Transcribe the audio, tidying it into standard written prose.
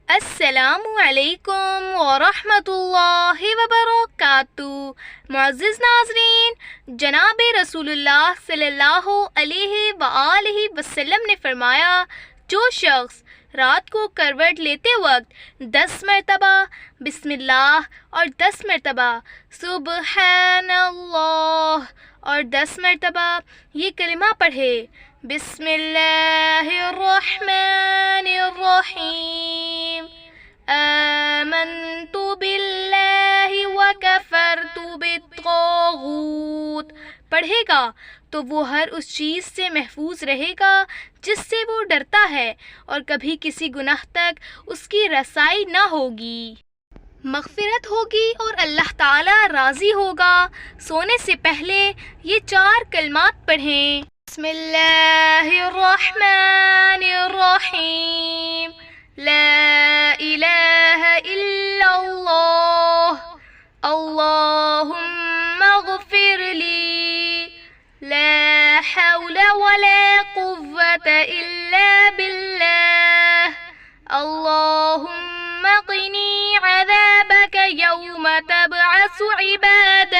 السلام علیکم ورحمۃ اللہ وبرکاتہ۔ معزز ناظرین، جناب رسول اللہ صلی اللہ علیہ وآلہ وسلم نے فرمایا، جو شخص رات کو کروٹ لیتے وقت 10 مرتبہ بسم اللہ اور 10 مرتبہ سبحان اللہ اور 10 مرتبہ یہ کلمہ پڑھے، بسم اللہ الرحمن الرحیم، آمنت باللہ وکفرت بالطاغوت پڑھے گا تو وہ ہر اس چیز سے محفوظ رہے گا جس سے وہ ڈرتا ہے، اور کبھی کسی گناہ تک اس کی رسائی نہ ہوگی، مغفرت ہوگی اور اللہ تعالی راضی ہوگا۔ سونے سے پہلے یہ 4 کلمات پڑھیں، بسم اللہ الرحمن الرحیم، لا الہ الا اللہ، اللہم اغفر لی، لا حول ولا قوة الا باللہ، اللہم قنی عذابک یوم تبعث عبادک۔